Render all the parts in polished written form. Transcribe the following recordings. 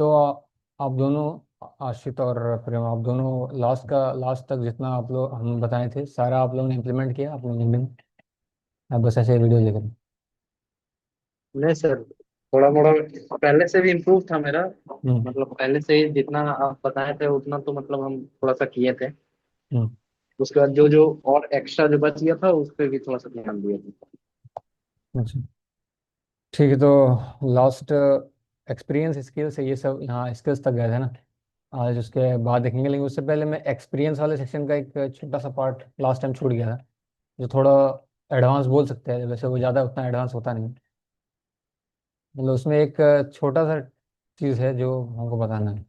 तो आप दोनों, आशित और प्रेम, आप दोनों लास्ट तक जितना आप लोग हम बताए थे सारा आप लोगों ने इम्प्लीमेंट किया अपने लिंक्डइन? आप बस ऐसे वीडियो देख रहे हैं? नहीं सर, थोड़ा मोड़ा पहले से भी इम्प्रूव था मेरा। हम्म। मतलब पहले से ही जितना आप बताए थे उतना तो मतलब हम थोड़ा सा किए थे। हम्म। उसके बाद जो जो और एक्स्ट्रा जो बच गया था उस पर भी थोड़ा सा ध्यान दिया था। अच्छा, ठीक है। तो लास्ट एक्सपीरियंस स्किल्स है ये सब, यहाँ स्किल्स तक गए थे ना। आज उसके बाद देखेंगे, लेकिन उससे पहले मैं एक्सपीरियंस वाले सेक्शन का एक छोटा सा पार्ट लास्ट टाइम छूट गया था, जो थोड़ा एडवांस बोल सकते हैं, वैसे वो ज़्यादा उतना एडवांस होता नहीं। मतलब उसमें एक छोटा सा चीज़ है जो हमको बताना है।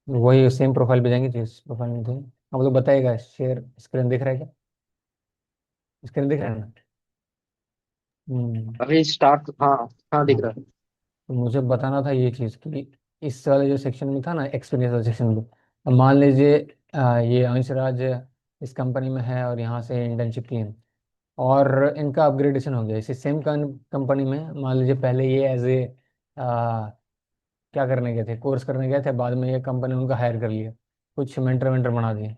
वही सेम प्रोफाइल पे जाएंगे जिस प्रोफाइल में थे हम लोग। बताएगा, शेयर स्क्रीन दिख रहा है क्या? स्क्रीन दिख रहा है ना? हम्म। अभी स्टार्ट, हाँ। हाँ दिख हाँ, रहा है। तो मुझे बताना था ये चीज़ कि इस वाले जो सेक्शन में था ना, एक्सपीरियंस वाले सेक्शन में, अब मान लीजिए ये अंशराज इस कंपनी में है और यहाँ से इंटर्नशिप की है, और इनका अपग्रेडेशन हो गया इसी सेम कंपनी में। मान लीजिए पहले ये एज ए क्या करने गए थे, कोर्स करने गए थे, बाद में ये कंपनी उनका हायर कर लिया, कुछ मेंटर वेंटर बना दिए।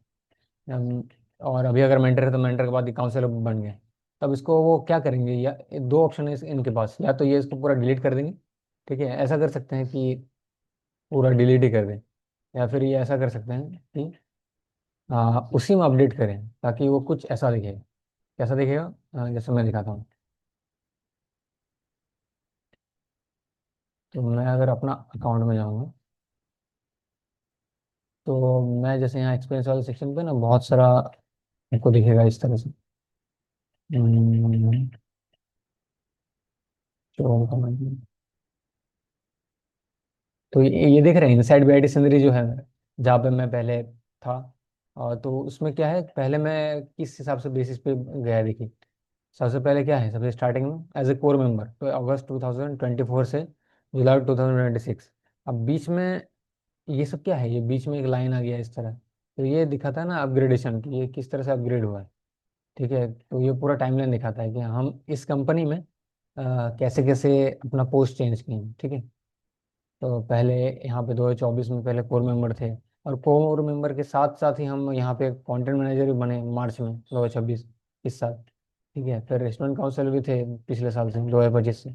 और अभी अगर मेंटर है तो मेंटर के बाद ये काउंसलर बन गए। तब इसको वो क्या करेंगे, या दो ऑप्शन है इनके पास, या तो ये इसको पूरा डिलीट कर देंगे, ठीक है, ऐसा कर सकते हैं कि पूरा डिलीट ही कर दें, या फिर ये ऐसा कर सकते हैं कि उसी में अपडेट करें, ताकि वो कुछ ऐसा दिखे। कैसा दिखेगा? जैसे मैं दिखाता हूँ। तो मैं अगर अपना अकाउंट में जाऊँगा, तो मैं जैसे यहाँ एक्सपीरियंस वाले सेक्शन पे ना बहुत सारा आपको दिखेगा इस तरह से। हम्म, तो ये देख रहे हैं इनसाइड बीआईटी सिंदरी जो है, जहाँ पे मैं पहले था। और तो उसमें क्या है, पहले मैं किस हिसाब से बेसिस पे गया देखिए। सबसे पहले क्या है, सबसे स्टार्टिंग में एज ए कोर मेंबर, तो अगस्त 2024 से जुलाई 2026। अब बीच में ये सब क्या है, ये बीच में एक लाइन आ गया इस तरह। तो ये दिखाता है ना अपग्रेडेशन की, ये किस तरह से अपग्रेड हुआ है। ठीक है, तो ये पूरा टाइमलाइन दिखाता है कि हम इस कंपनी में कैसे कैसे अपना पोस्ट चेंज किए हैं, ठीक है। तो पहले यहाँ पे 2024 में पहले कोर मेंबर थे, और कोर मेंबर के साथ साथ ही हम यहाँ पे कंटेंट मैनेजर भी बने मार्च में 2026, इस साल। ठीक है, फिर रेस्टोरेंट काउंसिल भी थे पिछले साल से, 2025 से।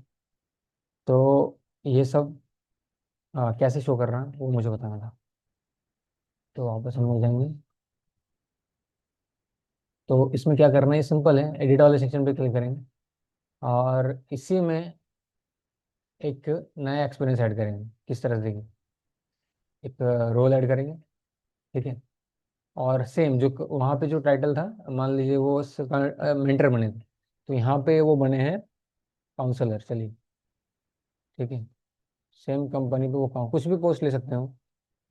तो ये सब कैसे शो कर रहा है वो मुझे बताना था। तो वापस हम लोग जाएंगे। तो इसमें क्या करना है, सिंपल है, एडिट वाले सेक्शन पे क्लिक करेंगे, और इसी में एक नया एक्सपीरियंस ऐड करेंगे। किस तरह से देखिए, एक रोल ऐड करेंगे, ठीक है। और सेम जो वहाँ पे जो टाइटल था, मान लीजिए वो मेंटर बने थे, तो यहाँ पे वो बने हैं काउंसलर, चलिए, ठीक है। सेम कंपनी पे वो कुछ भी पोस्ट ले सकते हो,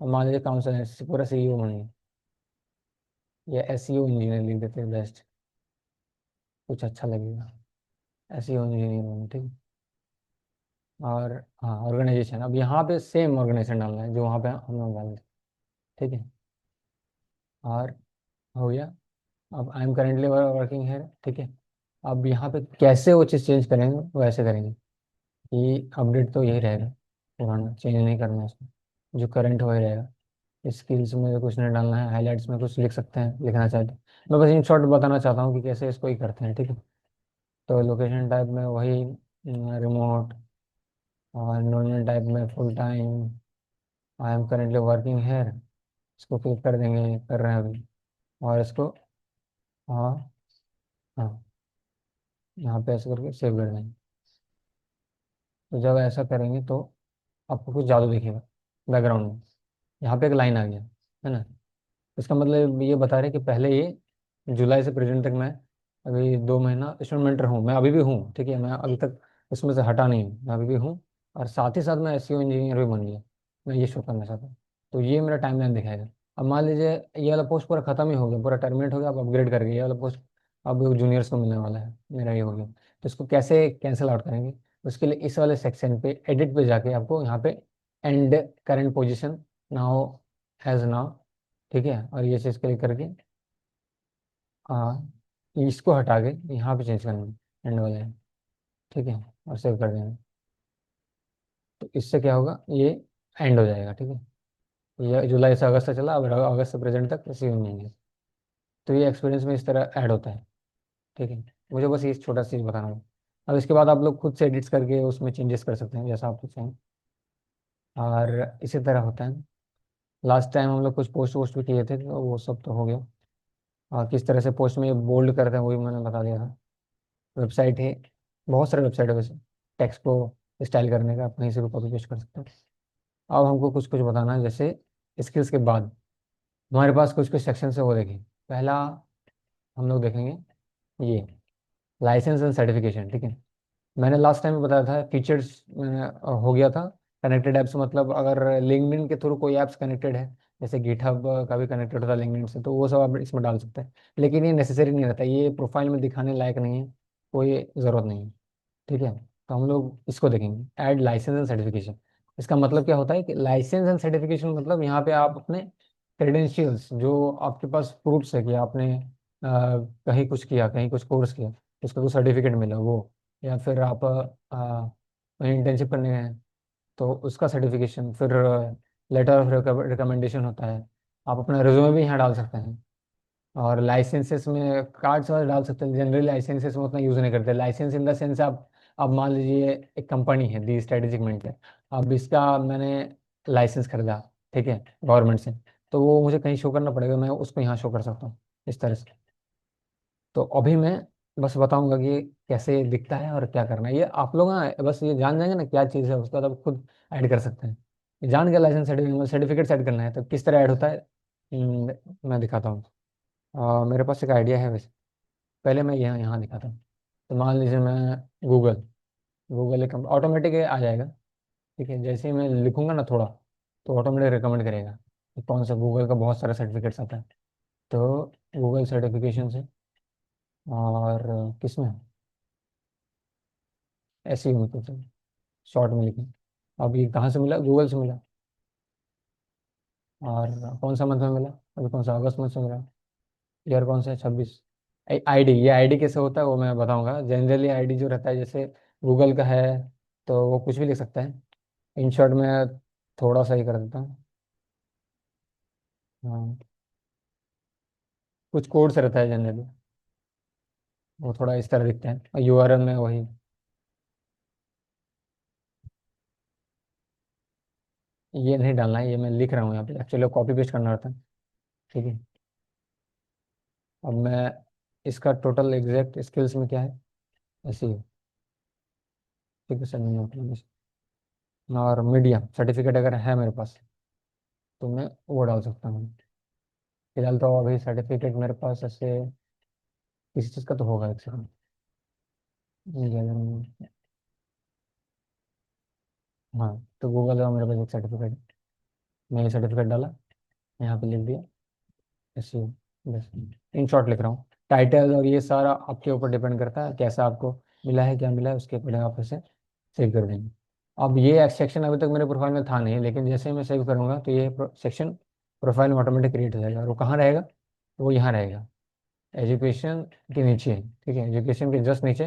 और मान लीजिए काउंसलर पूरा सीईओ बने, या एसईओ इंजीनियर लिख देते हैं, बेस्ट, कुछ अच्छा लगेगा। एसईओ इंजीनियर बने, ठीक है। और हाँ, ऑर्गेनाइजेशन, अब यहाँ पे सेम ऑर्गेनाइजेशन डालना है जो वहाँ पे हम लोग डाले थे, ठीक है। और हो गया। अब आई एम करेंटली वर्किंग है, ठीक है। अब यहाँ पे कैसे वो चीज़ चेंज करेंगे, वो ऐसे करेंगे कि अपडेट तो यही रहेगा, पुराना चेंज नहीं करना है इसमें, जो करंट हो ही रहेगा। स्किल्स में कुछ नहीं डालना है, हाइलाइट्स में कुछ लिख सकते हैं, लिखना चाहते हैं। मैं बस इन शॉर्ट बताना चाहता हूँ कि कैसे इसको ही करते हैं, ठीक है। तो लोकेशन टाइप में वही रिमोट, और एनरोलमेंट टाइप में full time, I am currently working here, इसको क्लिक कर देंगे, कर रहे हैं अभी। और इसको हाँ, हाँ, यहाँ पे ऐसे करके सेव कर देंगे। तो जब ऐसा करेंगे तो आपको कुछ जादू दिखेगा बैकग्राउंड में। यहाँ पे एक लाइन आ गया है ना, इसका मतलब ये बता रहे हैं कि पहले ये जुलाई से प्रेजेंट तक मैं अभी 2 महीना इंस्टॉलमेंटर हूँ, मैं अभी भी हूँ, ठीक है, मैं अभी तक इसमें से हटा नहीं हूँ, मैं अभी भी हूँ। और साथ ही साथ मैं एसईओ इंजीनियर भी बन गया, मैं ये शो करना चाहता हूँ। तो ये मेरा टाइमलाइन दिखाएगा। अब मान लीजिए ये वाला पोस्ट पूरा खत्म ही हो गया, पूरा टर्मिनेट हो गया, अब अपग्रेड कर गया, ये वाला पोस्ट अब जूनियर्स को मिलने वाला है, मेरा ये हो गया। तो इसको कैसे कैंसिल आउट करेंगे, उसके लिए इस वाले सेक्शन पे एडिट पे जाके आपको यहाँ पे and current position now as now, ठीक है, और ये चीज़ क्लिक करके इसको हटा के यहाँ पे चेंज करना है एंड वाले, ठीक है, और सेव कर देना। तो इससे क्या होगा, ये एंड हो जाएगा, ठीक है। ये जुलाई से अगस्त तक चला, अब अगस्त से प्रेजेंट तक रिसीविंग नहीं है। तो ये एक्सपीरियंस में इस तरह ऐड होता है, ठीक है। मुझे बस ये छोटा सा चीज़ बताना है। अब इसके बाद आप लोग खुद से एडिट्स करके उसमें चेंजेस कर सकते हैं जैसा आप लोग चाहें। और इसी तरह होता है। लास्ट टाइम हम लोग कुछ पोस्ट वोस्ट भी किए थे, तो वो सब तो हो गया। और किस तरह से पोस्ट में बोल्ड करते हैं वो भी मैंने बता दिया था। वेबसाइट है, बहुत सारे वेबसाइट है वैसे, टेक्स्ट को स्टाइल करने का, आप कहीं से भी कॉपी पेस्ट कर सकते हैं। अब हमको कुछ कुछ बताना है, जैसे स्किल्स के बाद हमारे पास कुछ कुछ सेक्शन है, वो देखें। पहला हम लोग देखेंगे ये लाइसेंस एंड सर्टिफिकेशन, ठीक है। मैंने लास्ट टाइम बताया था फीचर्स हो गया था। कनेक्टेड ऐप्स मतलब अगर लिंक्डइन के थ्रू कोई ऐप्स कनेक्टेड है, जैसे गिटहब का भी कनेक्टेड होता है लिंक्डइन से, तो वो सब आप इसमें डाल सकते हैं। लेकिन ये नेसेसरी नहीं रहता, ये प्रोफाइल में दिखाने लायक नहीं है, कोई ज़रूरत नहीं है, ठीक है। तो हम लोग इसको देखेंगे, ऐड लाइसेंस एंड सर्टिफिकेशन। इसका मतलब क्या होता है कि लाइसेंस एंड सर्टिफिकेशन मतलब यहाँ पे आप अपने क्रेडेंशियल्स, जो आपके पास प्रूफ्स है कि आपने कहीं कुछ किया, कहीं कुछ कोर्स किया, उसका कुछ सर्टिफिकेट मिला वो, या फिर आप कहीं इंटर्नशिप करने गए हैं तो उसका सर्टिफिकेशन, फिर लेटर ऑफ रिकमेंडेशन होता है। आप अपना रिज्यूमे भी यहाँ डाल सकते हैं। और लाइसेंसेस में कार्ड्स वाले डाल सकते हैं, जनरली लाइसेंसेस में उतना यूज़ नहीं करते। लाइसेंस इन द सेंस आप, अब मान लीजिए एक कंपनी है दी स्ट्रेटेजिक मिनट है, अब इसका मैंने लाइसेंस खरीदा, ठीक है, गवर्नमेंट से, तो वो मुझे कहीं शो करना पड़ेगा, मैं उसको यहाँ शो कर सकता हूँ इस तरह से। तो अभी मैं बस बताऊंगा कि कैसे दिखता है और क्या करना है। ये आप लोग ना बस ये जान जाएंगे ना क्या चीज़ है, उसके बाद आप खुद ऐड कर सकते हैं। ये जान के लाइसेंस सर्टिफिकेट ऐड करना है तो किस तरह ऐड होता है, मैं दिखाता हूँ। मेरे पास एक आइडिया है वैसे, पहले मैं यहाँ यहाँ दिखाता हूँ। तो मान लीजिए मैं गूगल, गूगल एक ऑटोमेटिक आ जाएगा, ठीक है। जैसे ही मैं लिखूंगा ना थोड़ा, तो ऑटोमेटिक रिकमेंड करेगा कि कौन सा, गूगल का बहुत सारा सर्टिफिकेट्स आता है। तो गूगल सर्टिफिकेशन से, और किसमें, ऐसे ही मतलब शॉर्ट में लिखें। अब ये कहाँ से मिला, गूगल से मिला। और कौन सा मंथ में मिला, अभी कौन सा, अगस्त मंथ से मिला। ईयर कौन सा है, 26। आईडी, ये आईडी कैसे होता है वो मैं बताऊंगा। जनरली आईडी जो रहता है, जैसे गूगल का है तो वो कुछ भी लिख सकता है। इन शॉर्ट में थोड़ा सा ही कर देता हूँ। हाँ, कुछ कोड से रहता है जनरली, वो थोड़ा इस तरह दिखते हैं, और यूआरएल में वही। ये नहीं डालना है, ये मैं लिख रहा हूँ यहाँ पे, एक्चुअली कॉपी पेस्ट करना रहता है, ठीक है। अब मैं इसका टोटल एग्जैक्ट स्किल्स में क्या है, ऐसे ही, ठीक है सर। और मीडिया सर्टिफिकेट अगर है मेरे पास तो मैं वो डाल सकता हूँ। फिलहाल तो अभी सर्टिफिकेट मेरे पास ऐसे किसी चीज़ का तो होगा, एक सेकंड। हाँ, तो गूगल का मेरे पास एक सर्टिफिकेट है, मैं ये सर्टिफिकेट डाला, यहाँ पे लिख दिया ऐसे ही, बस। इन शॉर्ट लिख रहा हूँ। टाइटल और ये सारा आपके ऊपर डिपेंड करता है, कैसा आपको मिला है, क्या मिला है, उसके अकॉर्डिंग आप इसे सेव कर देंगे। अब ये सेक्शन अभी तक मेरे प्रोफाइल में था नहीं, लेकिन जैसे ही मैं सेव करूँगा तो ये सेक्शन प्रोफाइल में ऑटोमेटिक क्रिएट हो जाएगा। और वो कहाँ रहेगा, वो यहाँ रहेगा, एजुकेशन के नीचे, ठीक है। एजुकेशन के जस्ट नीचे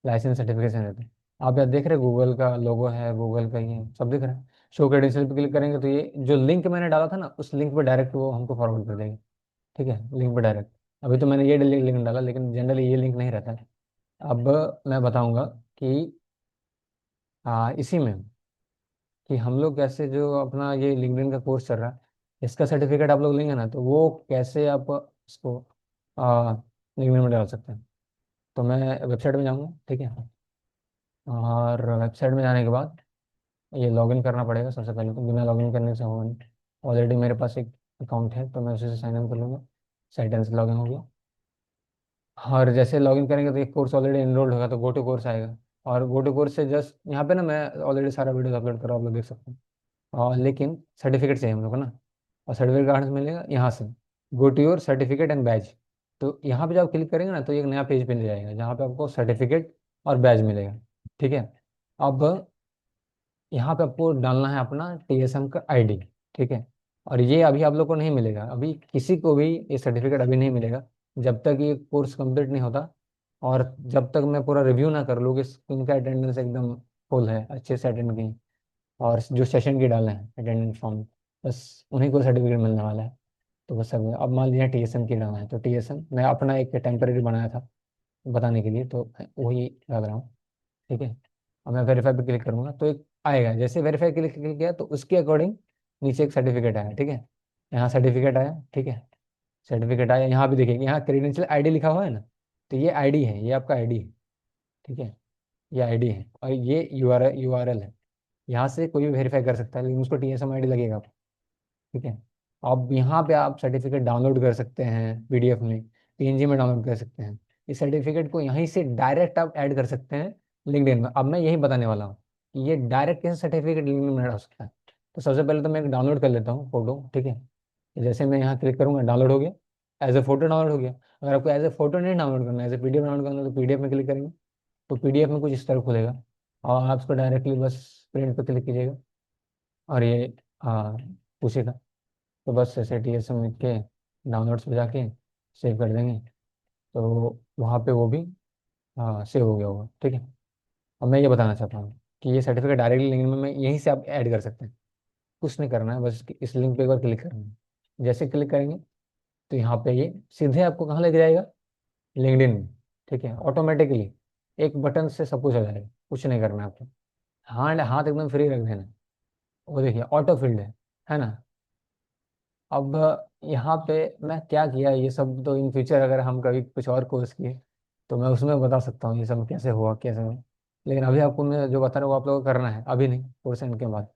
लाइसेंस सर्टिफिकेशन रहते हैं। आप यहाँ देख रहे हैं गूगल का लोगो है, गूगल का ये सब दिख रहा है। शो क्रेडेंशियल पे क्लिक करेंगे तो ये जो लिंक मैंने डाला था ना, उस लिंक पे डायरेक्ट वो हमको फॉरवर्ड कर देंगे, ठीक है, लिंक पे डायरेक्ट। अभी तो मैंने ये लिंक डाला, लेकिन जनरली ये लिंक नहीं रहता है। अब मैं बताऊंगा कि इसी में कि हम लोग कैसे, जो अपना ये लिंक्डइन का कोर्स चल रहा है, इसका सर्टिफिकेट आप लोग लेंगे ना, तो वो कैसे आप इसको लिंक्डइन में डाल सकते हैं। तो मैं वेबसाइट में जाऊँगा, ठीक है। और वेबसाइट में जाने के बाद ये लॉगिन करना पड़ेगा सबसे पहले, तो बिना लॉगिन करने से होगा नहीं। ऑलरेडी मेरे पास एक अकाउंट है तो मैं उसी से साइन इन कर लूँगा। साइट से लॉगिन हो गया। और जैसे लॉगिन करेंगे तो एक कोर्स ऑलरेडी इनरोल्ड होगा, तो गो टू कोर्स आएगा। और गो टू कोर्स से जस्ट यहाँ पे ना मैं ऑलरेडी सारा वीडियो अपलोड करा, आप लोग देख सकते हैं। और लेकिन सर्टिफिकेट चाहिए हम लोग को ना, और सर्टिफिकेट कहाँ से मिलेगा, यहाँ से, go to your certificate and batch. तो यहाँ पे जब आप क्लिक करेंगे ना तो एक नया पेज पे ले जाएगा, जहाँ पे आपको सर्टिफिकेट और बैच मिलेगा, ठीक है। अब यहाँ पे आपको डालना है अपना टीएसएम का आईडी, ठीक है। और ये अभी आप लोग को नहीं मिलेगा, अभी किसी को भी ये सर्टिफिकेट अभी नहीं मिलेगा, जब तक ये कोर्स कंप्लीट नहीं होता। और जब तक मैं पूरा रिव्यू ना कर लूँ कि उनका अटेंडेंस एकदम फुल है, अच्छे से अटेंड की, और जो सेशन की डाले हैं अटेंडेंस फॉर्म, बस उन्हीं को सर्टिफिकेट मिलने वाला है। तो बस अब मान लीजिए टीएसएम की डालना है, तो टीएसएम मैं अपना एक टेम्परेरी बनाया था बताने के लिए, तो वही डाल रहा हूँ। ठीक है। अब मैं वेरीफाई पे क्लिक करूंगा तो एक आएगा, जैसे वेरीफाई क्लिक क्लिक किया तो उसके अकॉर्डिंग नीचे एक सर्टिफिकेट आया। ठीक है, यहाँ सर्टिफिकेट आया। ठीक है, सर्टिफिकेट आया, यहाँ भी देखिए यहाँ क्रेडेंशियल आईडी लिखा हुआ है ना, तो ये आईडी है, ये आपका आईडी है। ठीक है, ये आईडी है और ये यूआरएल है। यहाँ से कोई भी वेरीफाई कर सकता है, लेकिन उसको टीएसएम आईडी लगेगा। ठीक है, अब यहाँ पे आप सर्टिफिकेट डाउनलोड कर सकते हैं पीडीएफ में, पीएनजी में डाउनलोड कर सकते हैं। इस सर्टिफिकेट को यहीं से डायरेक्ट आप ऐड कर सकते हैं लिंक्डइन में। अब मैं यही बताने वाला हूँ कि ये डायरेक्ट कैसे सर्टिफिकेट लिंक्डइन में ऐड हो सकता है। तो सबसे पहले तो मैं एक डाउनलोड कर लेता हूँ फोटो। ठीक है, जैसे मैं यहाँ क्लिक करूँगा डाउनलोड हो गया, एज ए फोटो डाउनलोड हो गया। अगर आपको एज ए फोटो नहीं डाउनलोड करना है, एज ए पीडीएफ डाउनलोड करना है, तो पीडीएफ में क्लिक करेंगे तो पीडीएफ में कुछ इस तरह खुलेगा, और आप उसको डायरेक्टली बस प्रिंट पे क्लिक कीजिएगा और ये पूछेगा। तो बस ऐसे TSM लिख के डाउनलोड्स पे जाके सेव कर देंगे, तो वहाँ पे वो भी सेव हो गया होगा। ठीक है, अब मैं ये बताना चाहता हूँ कि ये सर्टिफिकेट डायरेक्टली लिंक में मैं यहीं से आप ऐड कर सकते हैं। कुछ नहीं करना है, बस इस लिंक पे एक बार क्लिक करना है। जैसे क्लिक करेंगे तो यहाँ पे ये सीधे आपको कहाँ लेके जाएगा, लिंक्डइन में। ठीक है, ऑटोमेटिकली एक बटन से सब कुछ हो जाएगा, कुछ नहीं करना है आपको। हाथ हाथ एकदम फ्री रख देना है। वो देखिए ऑटो फिल्ड है ना। अब यहाँ पे मैं क्या किया, ये सब तो इन फ्यूचर अगर हम कभी कुछ और कोर्स किए तो मैं उसमें बता सकता हूँ ये सब कैसे हुआ कैसे हुआ। लेकिन अभी आपको मैं जो बता रहा हूँ वो आप लोगों को करना है, अभी नहीं, कोर्स एंड के बाद।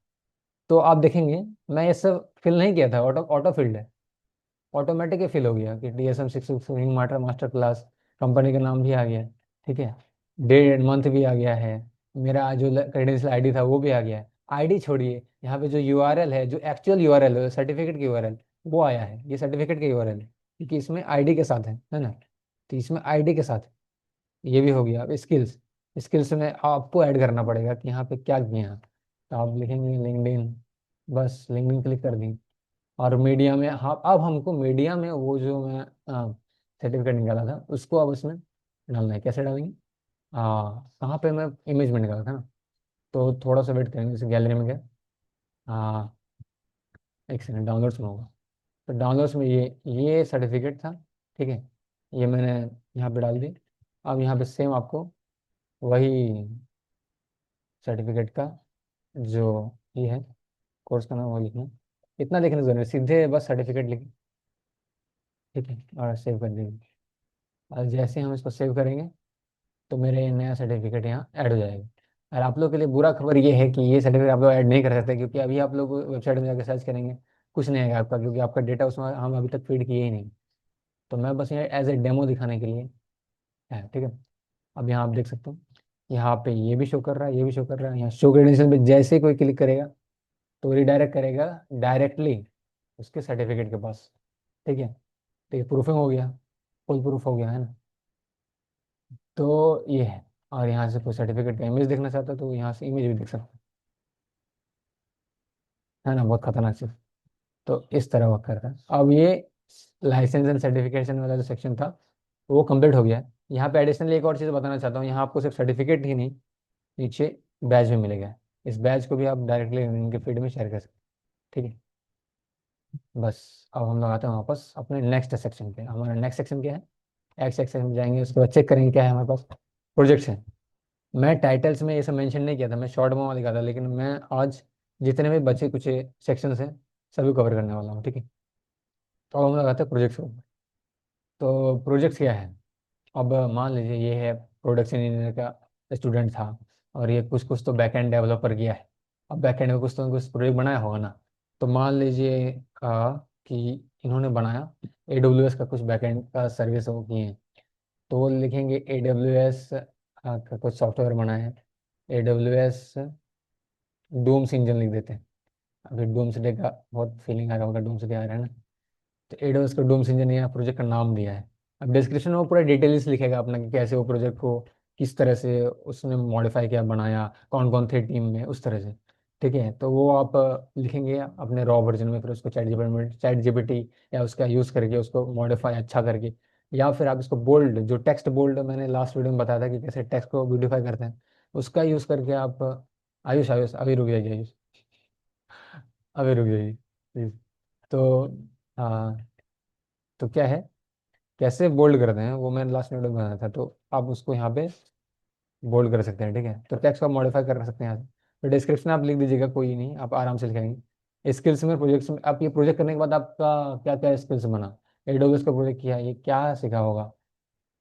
तो आप देखेंगे मैं ये सब फिल नहीं किया था, ऑटो ऑटो फिल्ड है, ऑटोमेटिक ही फिल हो गया कि DSM 6 master master class, company का नाम भी आ गया है। ठीक है, डेट मंथ भी आ गया है, मेरा जो क्रेडेंशियल आईडी था वो भी आ गया है। आईडी छोड़िए, यहाँ पे जो यूआरएल है, जो एक्चुअल यूआरएल है सर्टिफिकेट की यूआरएल, वो आया है। ये सर्टिफिकेट का यूआरएल है क्योंकि इसमें आईडी के साथ है ना। तो इसमें आईडी के साथ है। ये भी हो गया। अब स्किल्स, स्किल्स में आपको ऐड करना पड़ेगा कि यहाँ पे क्या किए हैं। तो आप लिखेंगे लिंक्डइन, बस लिंक्डइन क्लिक कर देंगे। और मीडिया में, हाँ अब हमको मीडिया में वो जो मैं सर्टिफिकेट निकाला था उसको अब उसमें डालना है। कैसे डालेंगे, कहाँ पे मैं इमेज में निकाला था ना, तो थोड़ा सा वेट करेंगे। जैसे गैलरी में गया, हाँ एक सेकंड, डाउनलोड्स में होगा। तो डाउनलोड्स में ये सर्टिफिकेट था। ठीक है, ये मैंने यहाँ पे डाल दी। अब यहाँ पे सेम आपको वही सर्टिफिकेट का जो ये है, कोर्स का नाम वो लिखना है। इतना लिखने की जरूरत है, सीधे बस सर्टिफिकेट लिखें। ठीक है, और सेव कर देंगे। और जैसे हम इसको सेव करेंगे तो मेरे ये नया सर्टिफिकेट यहाँ ऐड हो जाएगा। और आप लोग के लिए बुरा खबर ये है कि ये सर्टिफिकेट आप लोग ऐड नहीं कर सकते, क्योंकि अभी आप लोग वेबसाइट में जाकर सर्च करेंगे कुछ नहीं आएगा आपका, क्योंकि आपका डेटा उसमें हम अभी तक फीड किए ही नहीं। तो मैं बस यहाँ एज ए डेमो दिखाने के लिए है। ठीक है, अब यहाँ आप देख सकते हो, यहाँ पे ये भी शो कर रहा है, ये भी शो कर रहा है। यहाँ शो क्रेडेंशियल पे जैसे ही कोई क्लिक करेगा तो रिडायरेक्ट करेगा डायरेक्टली उसके सर्टिफिकेट के पास। ठीक है, तो ये प्रूफिंग हो गया, फुल प्रूफ हो गया है ना। तो ये है। और यहाँ से कोई सर्टिफिकेट का इमेज देखना चाहता है तो यहाँ से इमेज भी देख सकते हैं, है ना। बहुत खतरनाक चीज। तो इस तरह वर्क करता है। अब ये लाइसेंस एंड सर्टिफिकेशन वाला जो सेक्शन था वो कंप्लीट हो गया है। यहाँ पे एडिशनली एक और चीज़ बताना चाहता हूँ, यहाँ आपको सिर्फ सर्टिफिकेट ही नहीं, नीचे बैच भी मिलेगा। इस बैच को भी आप डायरेक्टली इनके फीड में शेयर कर सकते हैं। ठीक है, बस अब हम लोग आते हैं वापस अपने नेक्स्ट सेक्शन पे। हमारा नेक्स्ट सेक्शन क्या है, एक्स सेक्शन में जाएंगे, उसके बाद चेक करेंगे क्या है हमारे पास। प्रोजेक्ट्स हैं। मैं टाइटल्स में ये सब मेंशन नहीं किया था, मैं शॉर्ट में लिखा था, लेकिन मैं आज जितने भी बचे कुछ सेक्शंस हैं सभी कवर करने वाला हूँ। ठीक है, तो अब हम लोग आते हैं प्रोजेक्ट्स को। तो प्रोजेक्ट्स क्या है, अब मान लीजिए ये है प्रोडक्शन इंजीनियर का स्टूडेंट था, और ये कुछ कुछ तो बैकएंड डेवलपर किया है। अब बैकएंड में कुछ तो कुछ प्रोजेक्ट बनाया होगा ना। तो मान लीजिए कि इन्होंने बनाया AWS का कुछ बैकएंड का सर्विस वो किए हैं, तो वो लिखेंगे AWS का कुछ सॉफ्टवेयर बना है, AWS डूम्स इंजन लिख देते हैं। अभी डूम्स डे का बहुत फीलिंग आ रहा होगा, डूम्स डे आ रहा है ना। तो एडोस का डूम्स इंजन यहाँ प्रोजेक्ट का नाम दिया है। अब डिस्क्रिप्शन में वो पूरा डिटेल्स लिखेगा अपना कि कैसे वो प्रोजेक्ट को किस तरह से उसने मॉडिफाई किया, बनाया, कौन कौन थे टीम में, उस तरह से। ठीक है, तो वो आप लिखेंगे अपने रॉ वर्जन में, फिर उसको चैट जीपीटी या उसका यूज़ करके उसको मॉडिफाई अच्छा करके, या फिर आप इसको बोल्ड, जो टेक्स्ट बोल्ड मैंने लास्ट वीडियो में बताया था कि कैसे टेक्स्ट को ब्यूटीफाई करते हैं, उसका यूज़ करके आप आयुष आयुष अभी रुक जाइए आयुष। अभी रुक जाइए प्लीज। तो हाँ, तो क्या है, कैसे बोल्ड करते हैं वो मैंने लास्ट वीडियो में बनाया था, तो आप उसको यहाँ पे बोल्ड कर सकते हैं, ठीक है। तो टेक्स्ट को आप मॉडिफाई कर सकते हैं यहाँ से। तो डिस्क्रिप्शन आप लिख दीजिएगा, कोई नहीं, आप आराम से लिखेंगे। स्किल्स में, प्रोजेक्ट्स में, आप ये प्रोजेक्ट करने के बाद आपका क्या क्या स्किल्स बना, एडोबेस का प्रोजेक्ट किया, ये क्या सीखा होगा।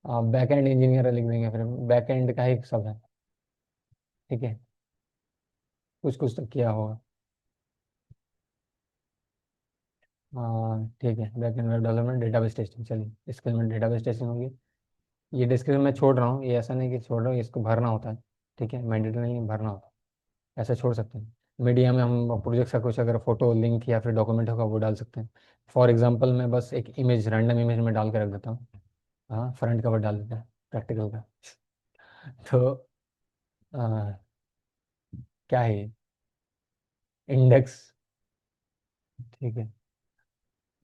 आप बैक एंड इंजीनियर लिख देंगे, फिर बैक एंड का ही सब है, ठीक है। कुछ कुछ तो किया होगा। हाँ ठीक है, back and web development, database testing, चलिए स्किल में डेटाबेस टेस्टिंग होगी। ये डिस्क्रिप्शन में छोड़ रहा हूँ, ये ऐसा नहीं कि छोड़ रहा हूँ, इसको भरना होता है, ठीक है, मैंडेटरी नहीं, भरना होता है, ऐसा छोड़ सकते हैं। मीडिया में हम प्रोजेक्ट का कुछ अगर फोटो, लिंक या फिर डॉक्यूमेंट होगा वो डाल सकते हैं। फॉर एग्जांपल मैं बस एक इमेज, रैंडम इमेज में डाल के रख देता हूँ। हाँ, फ्रंट कवर डाल देते हैं प्रैक्टिकल का। तो आ, क्या है ये, इंडेक्स, ठीक है।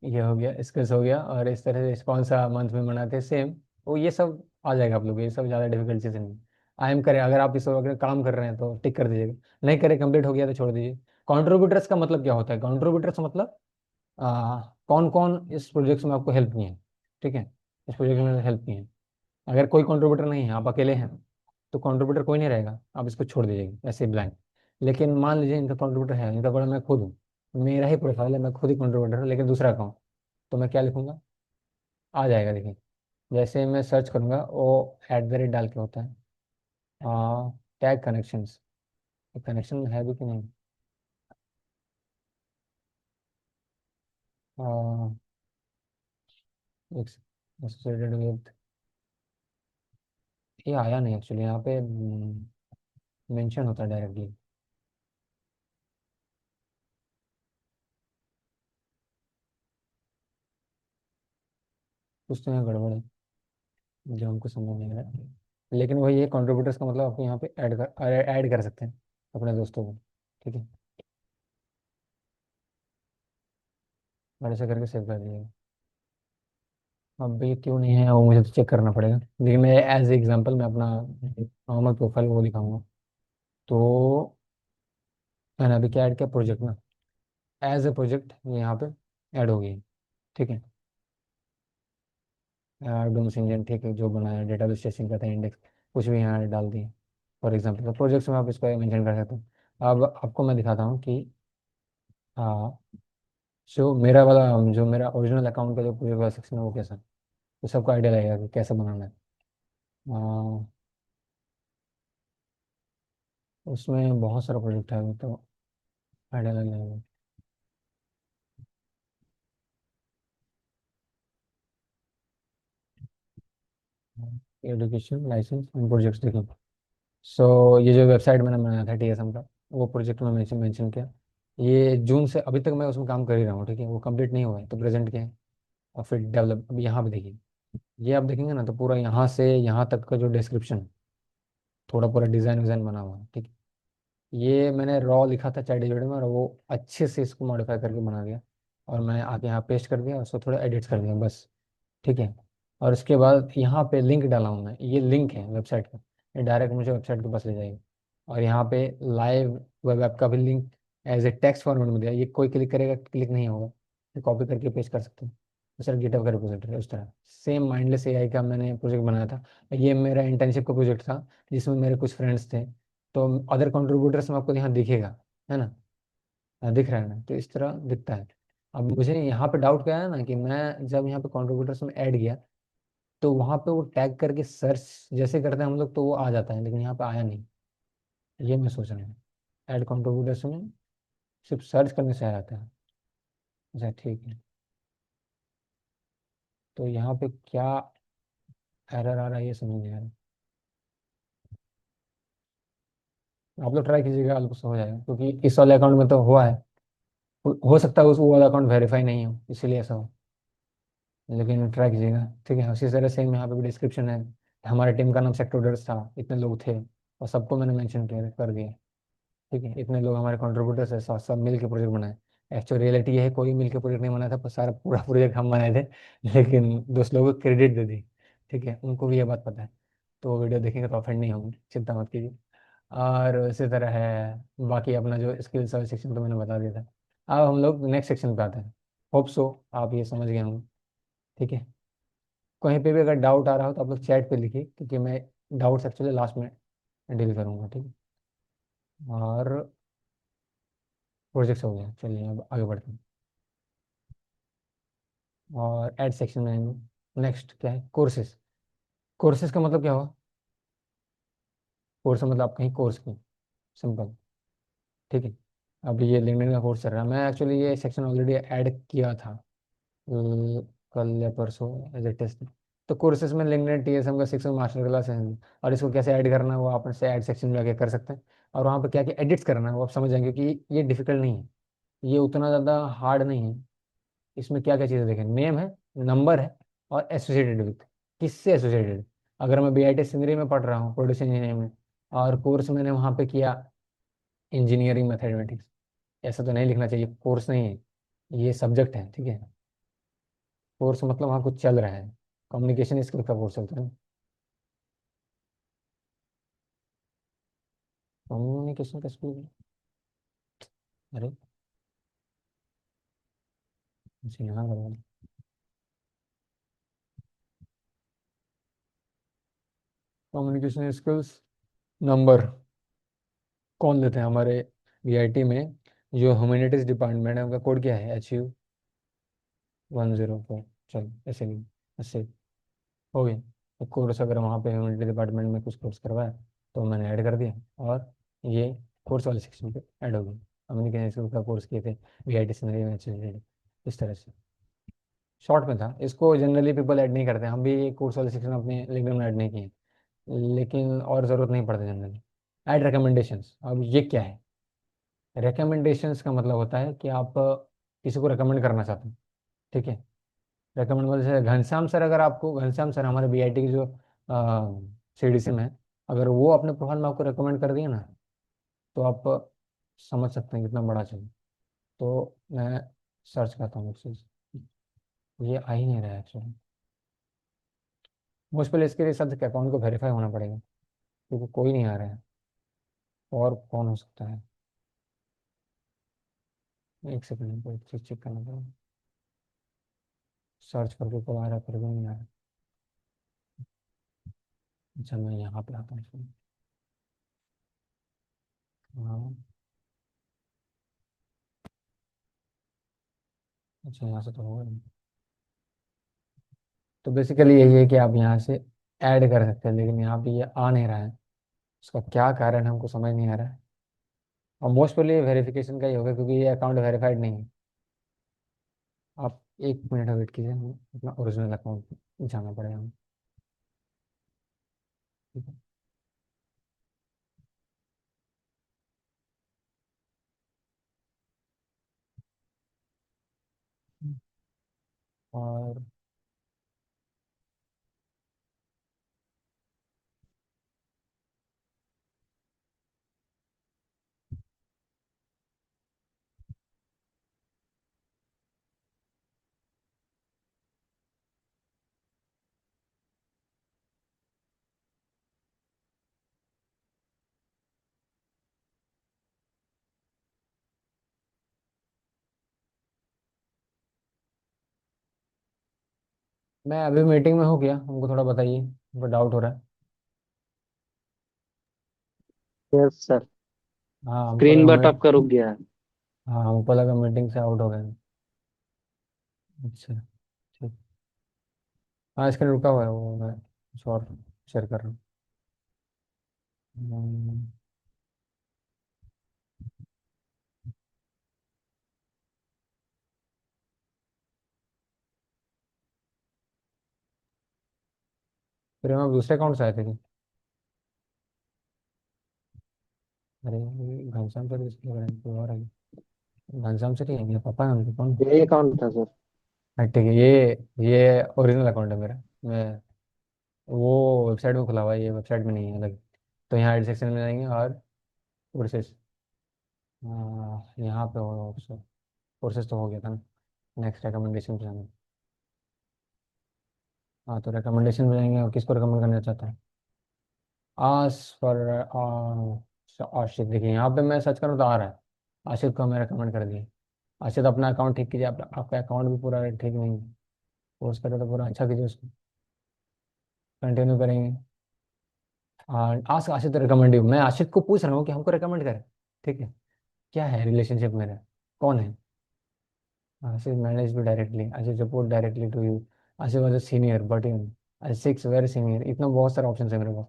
ये हो गया, स्किल्स हो गया, और इस तरह से कौन सा मंथ में मनाते हैं सेम, वो ये सब आ जाएगा आप लोग, ये सब ज़्यादा डिफिकल्ट चीज़ नहीं। आई एम करें, अगर आप इस अगर काम कर रहे हैं तो टिक कर दीजिएगा, नहीं करें, कंप्लीट हो गया तो छोड़ दीजिए। कॉन्ट्रीब्यूटर्स का मतलब क्या होता है, कॉन्ट्रीब्यूटर्स मतलब कौन कौन इस प्रोजेक्ट में आपको हेल्प किए हैं, ठीक है, इस प्रोजेक्ट में हेल्प किए हैं। अगर कोई कंट्रीब्यूटर नहीं है, आप अकेले हैं, तो कंट्रीब्यूटर कोई नहीं रहेगा, आप इसको छोड़ दीजिएगा ऐसे ही ब्लैंक। लेकिन मान लीजिए इनका कंट्रीब्यूटर है, इनका बड़ा मैं खुद हूँ, मेरा ही प्रोफाइल है, मैं खुद ही कंट्रीब्यूटर हूँ, लेकिन दूसरा अकाउंट, तो मैं क्या लिखूंगा, आ जाएगा, देखिए। जैसे मैं सर्च करूंगा, वो एट द रेट डाल के होता है, टैग कनेक्शंस, कनेक्शन है भी कि नहीं, एसोसिएटेड विद, ये आया नहीं एक्चुअली, यहाँ पे मेंशन होता है डायरेक्टली। कुछ तो यहाँ गड़बड़ है जो हमको समझ नहीं आ रहा है। लेकिन वही है, कंट्रीब्यूटर्स का मतलब आपको यहाँ पे ऐड कर सकते हैं अपने दोस्तों को, ठीक है। और ऐसा करके सेव कर दिएगा। अब ये क्यों नहीं है वो मुझे तो चेक करना पड़ेगा, लेकिन मैं एज एग्जांपल मैं अपना नॉर्मल प्रोफाइल वो दिखाऊंगा। तो मैंने अभी क्या ऐड किया, प्रोजेक्ट ना, एज ए प्रोजेक्ट यहाँ पे ऐड हो गई, ठीक है। डोमेन इंजन, ठीक है, जो बनाया डेटाबेस स्टेशन का था, इंडेक्स कुछ भी यहाँ डाल दिए। फॉर एग्जाम्पल तो प्रोजेक्ट्स में आप इसको मेंशन कर सकते हो। अब आपको मैं दिखाता हूँ कि हाँ, जो मेरा वाला, जो मेरा ओरिजिनल अकाउंट का जो प्रोजेक्ट वाला सेक्शन है वो कैसा है, तो सबको आइडिया लगेगा कि कैसे बनाना है। आ, उसमें बहुत सारा प्रोजेक्ट है अभी, तो आइडिया लग जाएगा। एजुकेशन लाइसेंस एंड प्रोजेक्ट्स देखो। सो ये जो वेबसाइट मैंने बनाया था टीएसएम का, वो प्रोजेक्ट में मेंशन मेंशन किया। ये जून से अभी तक मैं उसमें काम कर ही रहा हूँ, ठीक है, वो कंप्लीट नहीं हुआ है, तो प्रेजेंट क्या है। और फिर डेवलप, अब यहाँ पे देखिए, ये आप देखेंगे ना, तो पूरा यहाँ से यहाँ तक का जो डिस्क्रिप्शन, थोड़ा पूरा डिज़ाइन विज़ाइन बना हुआ है, ठीक है। ये मैंने रॉ लिखा था चैट जीपीटी में, और वो अच्छे से इसको मॉडिफाई करके बना दिया, और मैंने आके यहाँ पेस्ट कर दिया, उसको थोड़ा एडिट कर दिया बस, ठीक है। और उसके बाद यहाँ पे लिंक डाला हूँ मैं, ये लिंक है वेबसाइट का, ये डायरेक्ट मुझे वेबसाइट के पास ले जाएगी। और यहाँ पे लाइव वेब ऐप का भी link as a text format में दिया, ये कोई क्लिक करेगा, क्लिक नहीं होगा, ये कॉपी करके पेस्ट कर सकते हैं। तो सर गिटहब का रिपोजिटरी है उस तरह। सेम माइंडलेस एआई का मैंने प्रोजेक्ट बनाया था, ये मेरा इंटर्नशिप का प्रोजेक्ट था, जिसमें मेरे कुछ फ्रेंड्स थे। तो अदर कंट्रीब्यूटर्स में आपको यहाँ दिखेगा, है ना, दिख रहा है ना, तो इस तरह दिखता है। अब मुझे यहाँ पे डाउट क्या है ना, कि मैं जब यहाँ पे कंट्रीब्यूटर्स में ऐड किया, तो वहाँ पे वो टैग करके सर्च जैसे करते हैं हम लोग, तो वो आ जाता है, लेकिन यहाँ पे आया नहीं। ये मैं सोच रहा हूँ, ऐड कंट्रीब्यूटर्स में सिर्फ सर्च करने से आ जाता है। अच्छा ठीक है, तो यहाँ पे क्या एरर आ रहा है ये समझ नहीं आ रहा। आप लोग ट्राई कीजिएगा, आप लोग से हो जाएगा, क्योंकि इस वाले अकाउंट में तो हुआ है। हो सकता है उस वो वाला अकाउंट वेरीफाई नहीं हो, इसीलिए ऐसा हो। लेकिन ट्राई कीजिएगा, ठीक है। उसी तरह से यहाँ पे भी डिस्क्रिप्शन है, हमारे टीम का नाम सेक्टोडर्स था, इतने लोग थे, और सबको मैंने मेंशन किया कर दिया, ठीक है। इतने लोग हमारे कंट्रीब्यूटर्स है, सब सब मिल के प्रोजेक्ट बनाए। एक्चुअल रियलिटी ये है, कोई मिल के प्रोजेक्ट नहीं बनाया था, पर सारा पूरा प्रोजेक्ट हम बनाए थे, लेकिन दोस्त लोगों को क्रेडिट दे दी, ठीक है, उनको भी ये बात पता है। तो वो वीडियो देखेंगे तो ऑफेंड नहीं होंगे, चिंता मत कीजिए। और इसी तरह है, बाकी अपना जो स्किल्स और सेक्शन तो मैंने बता दिया था। अब हम लोग नेक्स्ट सेक्शन पे आते हैं। होप सो आप ये समझ गए होंगे। ठीक है, कहीं पे भी अगर डाउट आ रहा हो तो आप लोग चैट पे लिखिए, क्योंकि मैं डाउट्स एक्चुअली लास्ट में डील करूँगा। ठीक है, और प्रोजेक्ट्स हो गया, चलिए अब आगे बढ़ते हैं और एड सेक्शन में आएंगे। नेक्स्ट क्या है, कोर्सेज। कोर्सेज का मतलब क्या हुआ? कोर्स मतलब आप कहीं कोर्स की, सिंपल। ठीक है, अब ये लिंक्डइन का कोर्स चल रहा है, मैं एक्चुअली ये सेक्शन ऑलरेडी ऐड किया था कल या परसों एज ए टेस्ट। तो कोर्सेज में लिंक्डइन टीएसएम का 6 मास्टर क्लास है, और इसको कैसे ऐड करना है वो आप से ऐड सेक्शन में जाके कर सकते हैं। और वहाँ पे क्या क्या एडिट्स करना है वो आप समझ जाएंगे कि ये डिफिकल्ट नहीं है, ये उतना ज़्यादा हार्ड नहीं है। इसमें क्या क्या चीज़ें देखें, नेम है, नंबर है, और एसोसिएटेड विथ, किससे एसोसिएटेड। अगर मैं बीआईटी सिंदरी में पढ़ रहा हूँ प्रोड्यूस इंजीनियरिंग में, और कोर्स मैंने वहाँ पे किया इंजीनियरिंग मैथमेटिक्स, ऐसा तो नहीं लिखना चाहिए, कोर्स नहीं है, ये सब्जेक्ट है। ठीक है, कोर्स मतलब वहाँ कुछ चल रहा है, कम्युनिकेशन स्किल का कोर्स चलता है। कम्युनिकेशन का स्किल, अरे मुझे यहाँ लगा। कम्युनिकेशन स्किल्स नंबर कौन लेते हैं हमारे वीआईटी में? जो ह्यूमैनिटीज डिपार्टमेंट है उनका कोड क्या है, HU 104। चलो ऐसे नहीं, ऐसे हो गया। तो कोर्स अगर वहाँ पे ह्यूमैनिटी डिपार्टमेंट में कुछ कोर्स करवाया तो मैंने ऐड कर दिया, और ये कोर्स वाले सेक्शन पे ऐड हो गया। कम्युनिकेशन स्किल का कोर्स किए थे वीआईटी सिंदरी में इस तरह से, शॉर्ट में था। इसको जनरली पीपल ऐड नहीं करते, हम भी ये कोर्स वाले सेक्शन अपने लिंक्डइन में ऐड नहीं किए, लेकिन और ज़रूरत नहीं पड़ती जनरली। ऐड रिकमेंडेशंस, अब ये क्या है? रिकमेंडेशंस का मतलब होता है कि आप किसी को रिकमेंड करना चाहते हैं। ठीक है, रिकमेंड मतलब जैसे घनश्याम सर, अगर आपको घनश्याम सर हमारे बीआईटी के जो सीडीसी में है, अगर वो अपने प्रोफाइल में आपको रिकमेंड कर दिए ना, तो आप समझ सकते हैं कितना बड़ा चाहिए। तो मैं सर्च करता हूँ एक चीज़, ये आ ही नहीं रहा है एक्चुअली। मुझ पर इसके लिए सबसे अकाउंट को वेरीफाई होना पड़ेगा, क्योंकि कोई नहीं आ रहा है। और कौन हो सकता है? एक सेकंड को एक चीज चेक करना पड़ेगा, सर्च करके कब आ रहा है, फिर भी नहीं आ रहा। अच्छा मैं यहाँ पे आता हूँ इसमें। हाँ, अच्छा यहाँ से तो होगा नहीं। तो बेसिकली यही है कि आप यहाँ से ऐड कर सकते हैं, लेकिन यहाँ पे ये आ नहीं रहा है। उसका क्या कारण है हमको समझ नहीं आ रहा है, और मोस्ट प्रोबेबली वेरिफिकेशन का ही होगा, क्योंकि ये अकाउंट वेरीफाइड नहीं है। आप 1 मिनट वेट कीजिए, हमें अपना ओरिजिनल अकाउंट जाना पड़ेगा हमें। ठीक है, और मैं अभी मीटिंग में हूँ, क्या हमको थोड़ा बताइए, हमको डाउट हो रहा है। Yes sir. हाँ हमको स्क्रीन लगा बट मीट आपका रुक गया है। हाँ हमको लगा मीटिंग से आउट हो गए। अच्छा, ठीक। हाँ स्क्रीन रुका हुआ है, वो मैं कुछ और शेयर कर रहा हूँ। हम्म, फिर हम दूसरे अकाउंट से आए थे कि, अरे ये घनश्याम सर इसलिए लग रहा है, कोई और है। घनश्याम सर ही है, मेरा पापा है उनके, कौन? यही अकाउंट था सर। हाँ ठीक है, ये ओरिजिनल अकाउंट है मेरा। मैं वो वेबसाइट में खुला हुआ है, ये वेबसाइट में नहीं है अलग। तो यहाँ एड सेक्शन में जाएंगे और कोर्सेज, यहाँ पे होगा ऑप्शन, कोर्सेज तो हो गया था ना। नेक्स्ट रिकमेंडेशन पे जाना। हाँ तो रिकमेंडेशन में जाएंगे, और किसको रिकमेंड करना चाहता है? आस पर आशिक, देखिए यहाँ पे मैं सर्च करूँ तो आ रहा है, आशिक को हमें रिकमेंड कर दिया। अच्छा, तो अपना अकाउंट ठीक कीजिए, आपका अकाउंट भी पूरा ठीक नहीं है। कोर्स करो तो पूरा अच्छा कीजिए उसको। कंटिन्यू करेंगे। और आज आशित रिकमेंड मैं आशित को पूछ रहा हूँ कि हमको रिकमेंड करे। ठीक है। क्या है रिलेशनशिप मेरा, कौन है? Ashit manage to directly, Ashit report directly to you, Ashit was senior but in, Ashit six very senior, इतना बहुत सारे ऑप्शन है मेरे पास।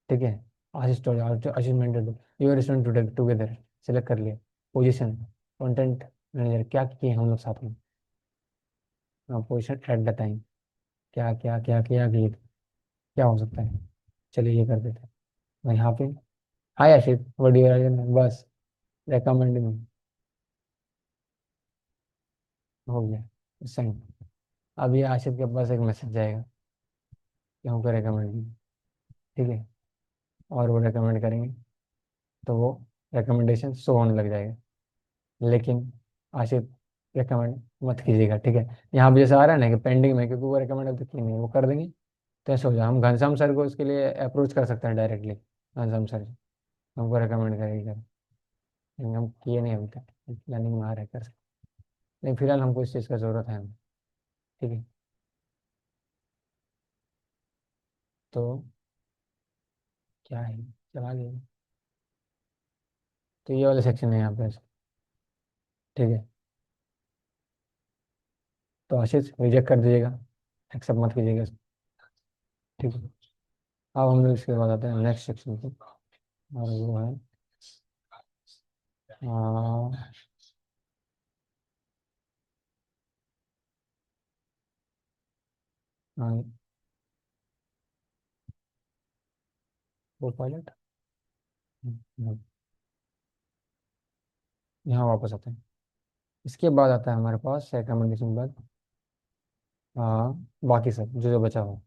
ठीक है। Ashish story, Ashish mentor, your student together, select कर लिया। पोजीशन, कंटेंट मैनेजर, क्या किए हम लोग साथ में? पोजीशन एट द टाइम, क्या क्या क्या क्या किए, क्या हो सकता है? चलिए ये कर देते हैं। मैं यहाँ पे, हाय आशीष, व्हाट यू आर, बस रेकमेंड मी, हो गया, सेंड। अब ये आशिष के पास एक मैसेज जाएगा कि हमको रेकमेंड, ठीक है, और वो रेकमेंड करेंगे तो वो रिकमेंडेशन शो होने लग जाएगा। लेकिन आशिफ रिकमेंड मत कीजिएगा, ठीक है। यहाँ पे जैसे आ रहा है ना कि पेंडिंग में, क्योंकि वो रिकमेंड अब तक की नहीं है, वो कर देंगे तो ऐसे हो जाए। हम घनश्याम सर को इसके लिए अप्रोच कर सकते हैं डायरेक्टली, घनश्याम सर से, हमको रिकमेंड करेगी कर, लेकिन हम किए नहीं अभी तक, प्लानिंग में आ रहा है कर सकते। लेकिन फिलहाल हमको इस चीज़ का ज़रूरत है, ठीक है। तो क्या है, चला गया। तो ये वाला सेक्शन है यहाँ पे, ठीक है। तो आशीष रिजेक्ट कर दीजिएगा, एक्सेप्ट मत कीजिएगा इसको, ठीक है। अब हम लोग इसके बाद आते हैं नेक्स्ट सेक्शन पे, और वो है आ, वो पायलट। यहाँ वापस आते हैं। इसके बाद आता है हमारे पास रिकमेंडेशन के बाद, बाकी सब जो जो बचा हुआ।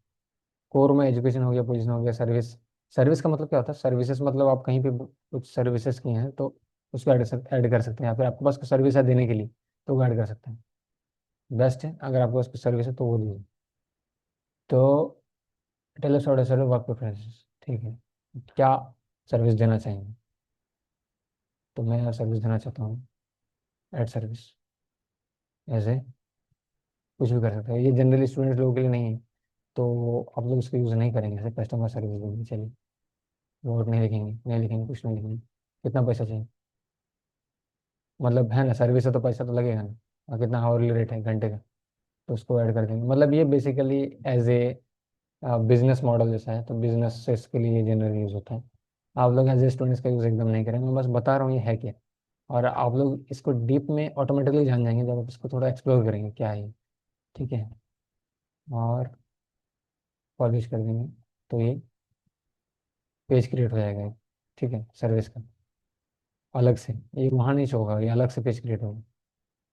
कोर में एजुकेशन हो गया, पोजीशन हो गया, सर्विस। सर्विस का मतलब क्या होता है? सर्विसेज मतलब आप कहीं पे कुछ सर्विसेज की हैं तो उसको ऐड कर सकते हैं, या फिर आपके पास कुछ सर्विस है देने के लिए तो वो ऐड कर सकते हैं। बेस्ट है अगर आपके पास कुछ सर्विस है तो वो दीजिए। तो tell us what work preferences, ठीक है, क्या सर्विस देना चाहेंगे? तो मैं सर्विस देना चाहता हूँ एड सर्विस, ऐसे कुछ भी कर सकते हैं। ये जनरली स्टूडेंट लोगों के लिए नहीं है, तो आप लोग इसको यूज़ नहीं करेंगे, ऐसे कस्टमर सर्विस देंगे। चलिए, वोट नहीं लिखेंगे, नहीं लिखेंगे, कुछ नहीं लिखेंगे। कितना पैसा चाहिए? मतलब है ना, सर्विस है तो पैसा तो लगेगा ना। और कितना हावरली रेट है घंटे का, तो उसको ऐड कर देंगे। मतलब ये basically as a business model जैसा है, तो बिजनेस के लिए ये जनरली यूज़ होता है। आप लोग एज ए स्टूडेंट्स का यूज़ एकदम नहीं करेंगे, मैं बस बता रहा हूँ ये है क्या। और आप लोग इसको डीप में ऑटोमेटिकली जान जाएंगे जब आप इसको थोड़ा एक्सप्लोर करेंगे क्या है ये, ठीक है। और पब्लिश कर देंगे तो ये पेज क्रिएट हो जाएगा एक, ठीक है, सर्विस का अलग से। ये वहाँ नहीं शो होगा, ये अलग से पेज क्रिएट होगा।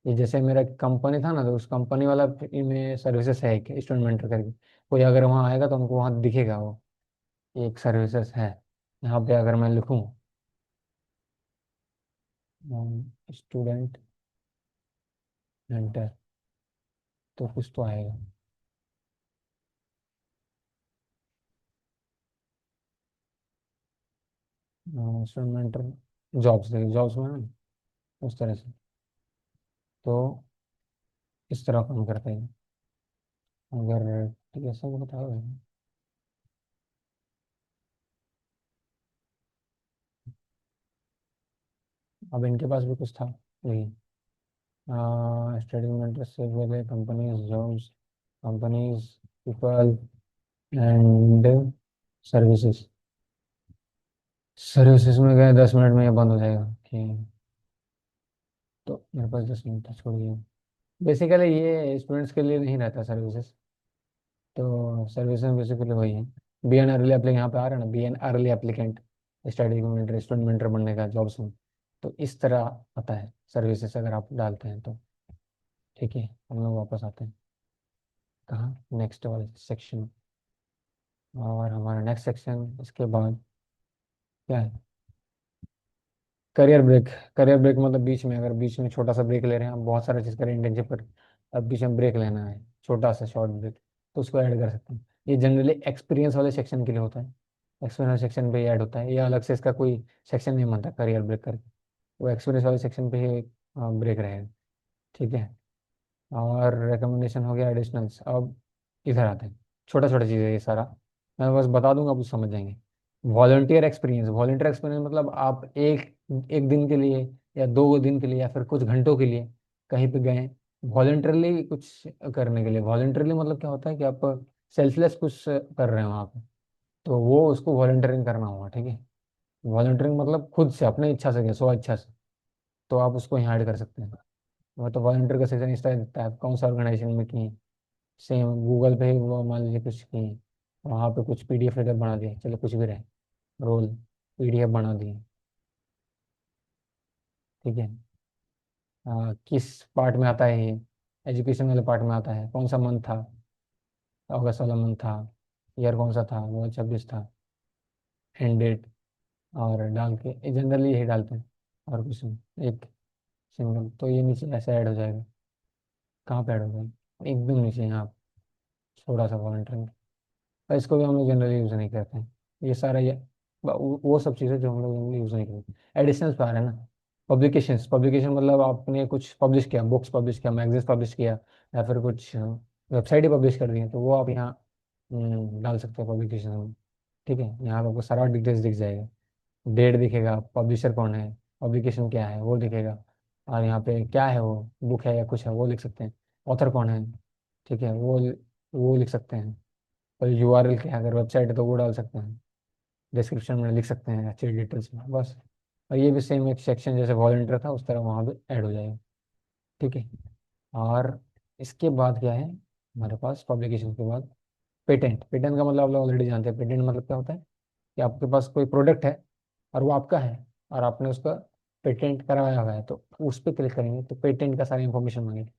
ये जैसे मेरा कंपनी था ना, तो उस कंपनी वाला में सर्विसेज है एक स्टूडेंट मेंटर करके, कोई अगर वहाँ आएगा तो उनको वहाँ दिखेगा वो, ये एक सर्विसेज है। यहाँ पे अगर मैं लिखूँ स्टूडेंट मेंटर, तो कुछ तो आएगा। स्टूडेंट मेंटर जॉब्स, देखिए जॉब्स में ना, उस तरह से। तो इस तरह काम करते हैं अगर, ठीक है, सब बताओ। अब इनके पास भी कुछ था, यही स्टडी मेंटर से पहले companies jobs, companies, people and services. Services में गए, 10 मिनट में ये बंद हो जाएगा कि, तो मेरे पास 10 मिनट था, छोड़िए। बेसिकली ये स्टूडेंट्स के लिए नहीं रहता सर्विसेज, तो सर्विसेज बेसिकली वही है। बी एन अर्ली एप्लीकेंट, यहाँ पे आ रहा है ना, be an early applicant, study mentor, student mentor बनने का जॉब्स में, तो इस तरह आता है सर्विसेज अगर आप डालते हैं तो, ठीक है। हम लोग वापस आते हैं कहाँ, नेक्स्ट वाले सेक्शन। और हमारा नेक्स्ट सेक्शन इसके बाद क्या है? Career break. करियर ब्रेक मतलब बीच में, अगर बीच में छोटा सा ब्रेक ले रहे हैं, आप बहुत सारा चीज़ करें इंटर्नशिप पर, अब बीच में ब्रेक लेना है, छोटा सा शॉर्ट ब्रेक, तो उसको ऐड कर सकते हैं। ये जनरली एक्सपीरियंस वाले सेक्शन के लिए होता है, एक्सपीरियंस सेक्शन पे ऐड होता है ये, अलग से इसका कोई सेक्शन नहीं बनता करियर ब्रेक करके, वो एक्सपीरियंस वाले सेक्शन पे ही ब्रेक रहेगा। ठीक है। और रिकमेंडेशन हो गया, एडिशनल्स। अब इधर आते हैं, छोटा छोटा चीज़ है ये सारा, मैं बस बता दूंगा, आप समझ जाएंगे। वॉलंटियर एक्सपीरियंस, वॉलंटियर एक्सपीरियंस मतलब आप एक एक दिन के लिए या 2 दिन के लिए या फिर कुछ घंटों के लिए कहीं पे गए वॉलंटरली कुछ करने के लिए। वॉलंटरली मतलब क्या होता है कि आप सेल्फलेस कुछ कर रहे हो वहाँ पे, तो वो उसको वॉलंटियरिंग करना होगा, ठीक है। वॉलंटियरिंग मतलब खुद से अपने इच्छा से, स्व इच्छा से, तो आप उसको यहाँ ऐड कर सकते हैं। वो तो वॉलंटियर का सेक्शन इस तरह दिखता है, आप कौन सा ऑर्गेनाइजेशन में किए, सेम गूगल पे वो मान लीजिए कुछ किए, वहाँ पे कुछ पीडीएफ लेकर बना दिए, चलो कुछ भी रहे, रोल पीडीएफ बना दिए, ठीक है। किस पार्ट में आता है ये, एजुकेशन वाले पार्ट में आता है, कौन सा मंथ था, अगस्त वाला मंथ था, ईयर कौन सा था, 2026 था, एंड डेट, और डाल के जनरली यही डालते हैं, और कुछ नहीं, एक सिंगल, तो ये नीचे ऐसे ऐड हो जाएगा। कहाँ पे ऐड हो जाएगा, एकदम नीचे यहाँ, थोड़ा सा वॉलंटियर, और इसको भी हम लोग जनरली यूज़ नहीं करते हैं। ये सारा ये वो सब चीज़ें जो हम लोग जनरली यूज़ नहीं करते। एडिशनल्स पे आ रहे हैं ना, पब्लिकेशंस, पब्लिकेशन मतलब आपने कुछ पब्लिश किया, बुक्स पब्लिश किया, मैगजीन्स पब्लिश किया, या फिर कुछ वेबसाइट ही पब्लिश कर दी है, तो वो आप यहाँ डाल सकते हो पब्लिकेशन में, ठीक है। यहाँ पे आपको सारा डिटेल्स दिख जाएगा, डेट दिखेगा, पब्लिशर कौन है, पब्लिकेशन क्या है वो दिखेगा, और यहाँ पे क्या है, वो बुक है या कुछ है वो लिख सकते हैं, ऑथर कौन है, ठीक है, वो लिख सकते हैं, और यूआरएल क्या है, अगर वेबसाइट है तो वो डाल सकते हैं, डिस्क्रिप्शन में लिख सकते हैं अच्छी डिटेल्स में, बस। और ये भी सेम एक सेक्शन जैसे वॉलंटियर था उस तरह वहाँ पे ऐड हो जाएगा, ठीक है। और इसके बाद क्या है हमारे पास, पब्लिकेशन के बाद पेटेंट। पेटेंट का मतलब आप लोग ऑलरेडी जानते हैं, पेटेंट मतलब क्या होता है कि आपके पास कोई प्रोडक्ट है और वो आपका है, और आपने उसका पेटेंट करवाया हुआ है, तो उस पर क्लिक करेंगे तो पेटेंट का सारी इन्फॉर्मेशन मांगेगी।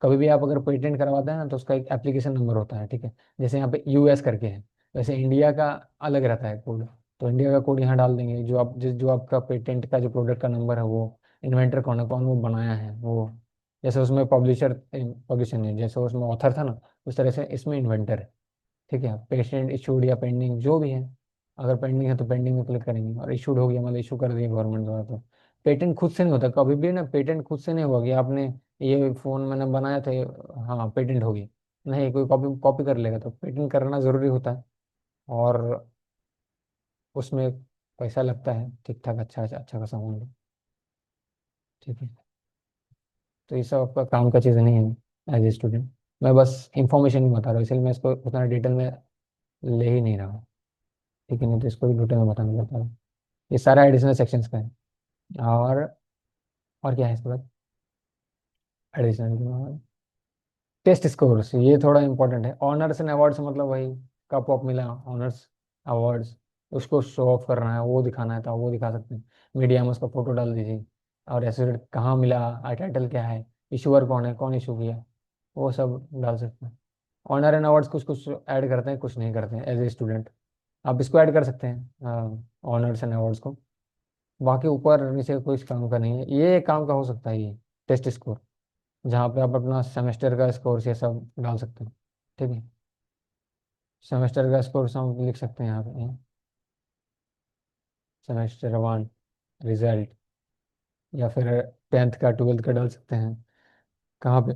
कभी भी आप अगर पेटेंट करवाते हैं ना, तो उसका एक एप्लीकेशन नंबर होता है, ठीक है। जैसे यहाँ पे यूएस करके है, वैसे इंडिया का अलग रहता है कोड, तो इंडिया का कोड यहाँ डाल देंगे, जो आपका पेटेंट का जो प्रोडक्ट का नंबर है वो, इन्वेंटर कौन है, कौन वो बनाया है वो, जैसे उसमें पब्लिशर नहीं, जैसे उसमें ऑथर था ना, उस तरह से इसमें इन्वेंटर है, ठीक है। पेटेंट इशूड या पेंडिंग जो भी है, अगर पेंडिंग है तो पेंडिंग में क्लिक करेंगे, और इशूड हो गया मतलब इशू कर दिया गवर्नमेंट द्वारा, तो पेटेंट खुद से नहीं होता कभी भी ना, पेटेंट खुद से नहीं होगा कि आपने ये फोन मैंने बनाया था हाँ पेटेंट हो गई, नहीं, कोई कॉपी कॉपी कर लेगा, तो पेटेंट करना जरूरी होता है, और उसमें पैसा लगता है ठीक ठाक, अच्छा अच्छा खासा अमाउंट, ठीक है। तो ये सब आपका काम का चीज़ नहीं है एज ए स्टूडेंट, मैं बस इंफॉर्मेशन ही बता रहा हूँ, इसलिए मैं इसको उतना डिटेल में ले ही नहीं रहा हूँ, ठीक है, नहीं तो इसको भी डिटेल में बताना पड़ता है। ये सारा एडिशनल सेक्शंस का है। और और क्या है इसके बाद, एडिशनल टेस्ट स्कोर्स, ये थोड़ा इंपॉर्टेंट है। ऑनर्स एंड अवार्ड्स मतलब वही, कप ऑफ मिला, ऑनर्स अवार्ड्स, उसको शो ऑफ करना है, वो दिखाना है तो वो दिखा सकते हैं, मीडिया में उसका फोटो डाल दीजिए, और एसोसिएट कहाँ मिला, टाइटल क्या है, इशूअर कौन है, कौन इशू किया, वो सब डाल सकते हैं। ऑनर एंड अवार्ड्स कुछ कुछ ऐड करते हैं, कुछ नहीं करते हैं एज ए स्टूडेंट, आप इसको ऐड कर सकते हैं ऑनर्स एंड अवार्ड्स को। बाकी ऊपर नीचे कोई काम का नहीं है, ये काम का हो सकता है ये टेस्ट स्कोर, जहाँ पे आप अपना सेमेस्टर का स्कोर ये सब डाल सकते हैं, ठीक है। सेमेस्टर का स्कोर हम लिख सकते हैं यहाँ पे, सेमेस्टर 1 रिजल्ट, या फिर 10th का 12th का डाल सकते हैं, कहाँ पे,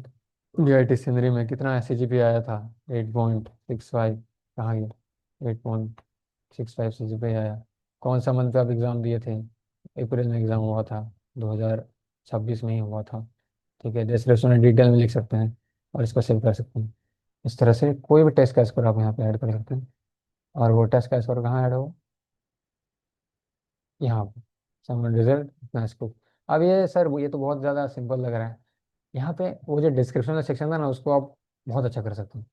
जीआईटी सिंदरी में कितना सीजीपी आया था, 8.65, कहाँ गया, 8.65 सीजीपी आया, कौन सा मंथ पे आप एग्ज़ाम दिए थे, अप्रैल में एग्ज़ाम हुआ था, 2026 में ही हुआ था, ठीक है। डिस्क्रिप्शन डिटेल में लिख सकते हैं, और इसको सेव कर सकते हैं। इस तरह से कोई भी टेस्ट का स्कोर आप यहाँ पे ऐड कर सकते हैं, और वो टेस्ट का स्कोर कहाँ ऐड हो, यहाँ पे, समर रिजल्ट इतना स्कोर। अब ये सर ये तो बहुत ज़्यादा सिंपल लग रहा है, यहाँ पे वो जो डिस्क्रिप्शन का सेक्शन था ना, उसको आप बहुत अच्छा कर सकते हैं।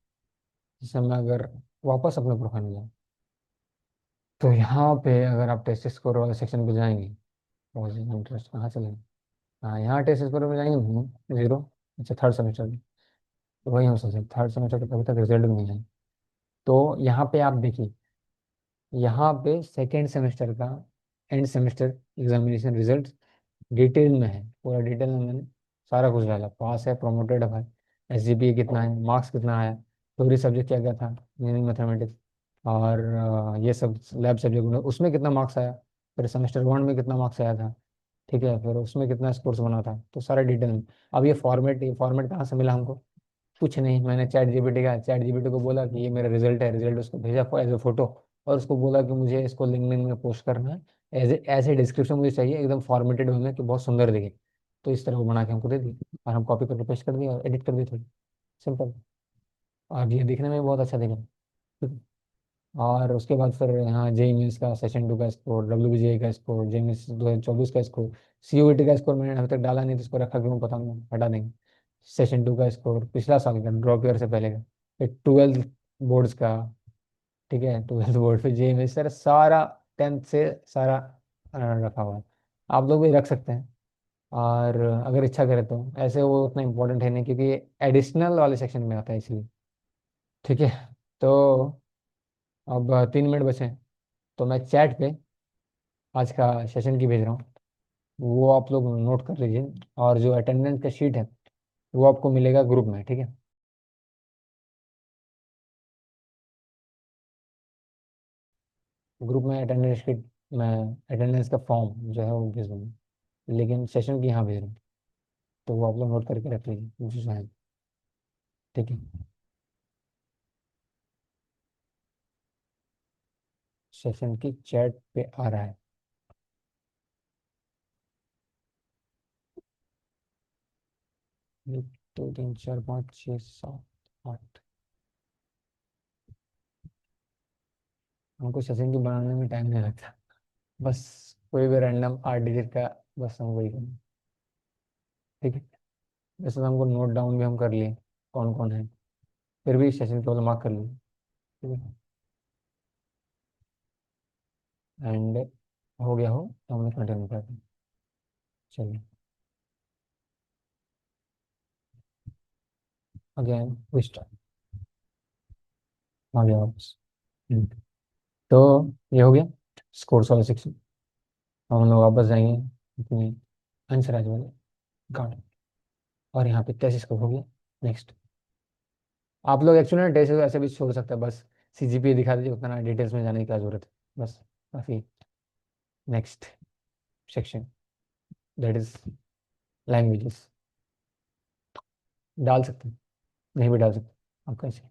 जैसे मैं अगर वापस अपने प्रोफाइल में जाऊँ, तो यहाँ पे अगर आप टेस्ट स्कोर वाले सेक्शन पे जाएंगे, पॉजिटिव इंटरेस्ट कहाँ चलेंगे, हाँ यहाँ टेस्ट स्कोर में जाएंगे, 0, अच्छा थर्ड सेमेस्टर, तो वही हम सोचें थर्ड सेमेस्टर का अभी तक रिजल्ट भी नहीं है, तो यहाँ पे आप देखिए, यहाँ पे सेकेंड सेमेस्टर का end semester examination result detail में है, पूरा डिटेल में मैंने सारा कुछ डाला, पास है, प्रमोटेड है भाई, एसजीपीए कितना है, मार्क्स कितना आया, थ्योरी सब्जेक्ट क्या क्या था, मीनिंग मैथमेटिक्स, और ये सब लैब सब्जेक्ट में उसमें कितना मार्क्स आया, फिर सेमेस्टर 1 में कितना मार्क्स आया था, ठीक है, फिर उसमें कितना स्कोर्स बना था, तो सारा डिटेल में। अब ये फॉर्मेट कहाँ से मिला हमको? कुछ नहीं, मैंने चैट जीपीटी को बोला कि ये मेरा रिजल्ट है, रिजल्ट उसको भेजा एज ए फोटो, और उसको बोला कि मुझे इसको लिंक्डइन में पोस्ट करना है, एज ए डिस्क्रिप्शन मुझे चाहिए एकदम फॉर्मेटेड वे में कि बहुत सुंदर दिखे। तो इस तरह वो बना के हमको दे दी, और हम कॉपी करके पेस्ट कर दिया और एडिट कर दी थोड़ी, सिंपल। और ये दिखने में भी बहुत अच्छा दिखा, ठीक है। और उसके बाद फिर यहाँ जेई मेंस का सेशन 2 का स्कोर, डब्ल्यू का स्कोर, जेई मेंस 2024 का स्कोर, सीयूईटी का स्कोर मैंने अभी तक डाला नहीं, तो इसको रखा क्यों पता नहीं, हटा देंगे। सेशन 2 का स्कोर पिछला साल का, ड्रॉप ईयर से पहले का। फिर 12th बोर्ड्स का, ठीक है, 12th बोर्ड, फिर जेई मेंस, सारा 10th से सारा रखा हुआ है। आप लोग भी रख सकते हैं, और अगर इच्छा करें तो। ऐसे वो उतना इंपॉर्टेंट है नहीं, क्योंकि ये एडिशनल वाले सेक्शन में आता है इसलिए, ठीक है। तो अब 3 मिनट बचे हैं, तो मैं चैट पे आज का सेशन की भेज रहा हूँ, वो आप लोग नोट कर लीजिए। और जो अटेंडेंस का शीट है वो आपको मिलेगा ग्रुप में, ठीक है। ग्रुप में अटेंडेंस शीट, मैं अटेंडेंस का फॉर्म जो है वो भेज दूँगा, लेकिन सेशन की यहाँ भेज रहा हूँ, तो वो आप लोग नोट करके रख लीजिए जो है, ठीक है। सेशन की चैट पे आ रहा है। 1 2 3 4 5 6 7 8। हमको सेशन की बनाने में टाइम नहीं लगता, बस कोई भी रैंडम 8 डिजिट का, बस हम वही करें, ठीक है। वैसे तो हमको नोट डाउन भी हम कर लिए कौन कौन है, फिर भी सेशन केवल मार्क कर लिए, ठीक है। एंड हो गया हो तो हमने कंटिन्यू कर दिया। चलिए, अगेन वी स्टार्ट, आ गया वापस। हम्म, तो ये हो गया स्कोर्स वाला सेक्शन। अब हम लोग वापस जाएंगे अपने अंशराज वाले गार्ड, और यहाँ पे 33 स्कोर हो गया। नेक्स्ट, आप लोग एक्चुअली ना टेस्ट ऐसे भी छोड़ सकते हैं, बस सीजीपीए दिखा दीजिए, उतना डिटेल्स में जाने की क्या जरूरत है, बस काफ़ी। Next section, that is languages. डाल सकते हैं, नहीं भी डाल सकते, आप कैसे।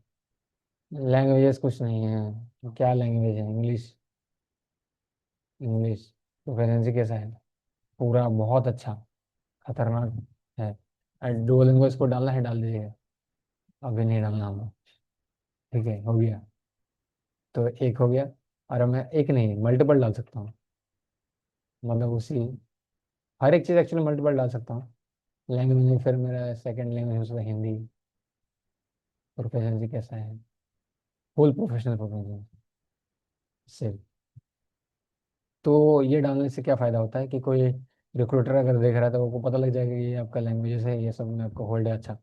लैंग्वेजेस कुछ नहीं है, क्या लैंग्वेज है, इंग्लिश। इंग्लिश प्रोफिशिएंसी कैसा है? पूरा बहुत अच्छा, खतरनाक है। डुओलिंगो इसको डालना है डाल दीजिएगा, अभी नहीं डालना होगा, ठीक है, हो गया। तो एक हो गया, और अब मैं एक नहीं मल्टीपल डाल सकता हूँ, मतलब उसी, हर एक चीज़ एक्चुअली मल्टीपल डाल सकता हूँ। लैंग्वेज में फिर मेरा सेकंड लैंग्वेज हो सकता है हिंदी, प्रोफिशिएंसी कैसा है, फुल प्रोफेशनल प्रोफिशिएंसी से। तो ये डालने से क्या फ़ायदा होता है कि कोई रिक्रूटर अगर देख रहा है तो वो पता लग जाएगा कि ये आपका लैंग्वेजेस है, ये सब में आपको होल्ड है अच्छा,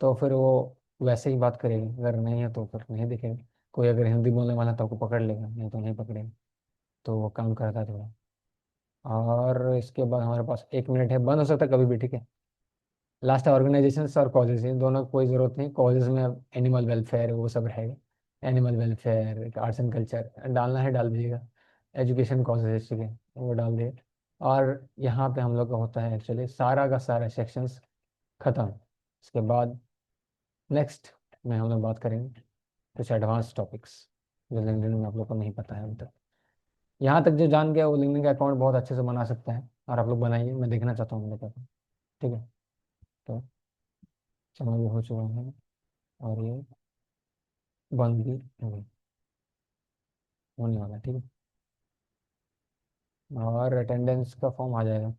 तो फिर वो वैसे ही बात करेगी, अगर नहीं है तो फिर नहीं दिखेगा। कोई अगर हिंदी बोलने वाला है तो आपको पकड़ लेगा, नहीं तो नहीं पकड़ेगा, तो वो काम करता है थोड़ा। और इसके बाद हमारे पास 1 मिनट है, बंद हो सकता है कभी भी, ठीक है। लास्ट ऑर्गेनाइजेशन और कॉजेज, इन दोनों की कोई ज़रूरत नहीं, कॉजेज में अब एनिमल वेलफेयर वो सब रहेगा। Animal welfare, arts and culture डालना है डाल दीजिएगा, एजुकेशन कॉजेज, ठीक है, वो डाल दिए। और यहाँ पे हम लोग का होता है एक्चुअली सारा का सारा सेक्शंस खत्म। इसके बाद नेक्स्ट में हम लोग बात करेंगे कुछ एडवांस टॉपिक्स जो लिंक्डइन में आप लोग को नहीं पता है अभी तक। यहाँ तक जो जान गया वो लिंक्डइन का अकाउंट बहुत अच्छे से बना सकता है, और आप लोग बनाइए, मैं देखना चाहता हूँ मेरे पास, ठीक है। तो समय भी हो चुका है, और ये बंद भी होने वाला है, ठीक है। और अटेंडेंस का फॉर्म आ जाएगा।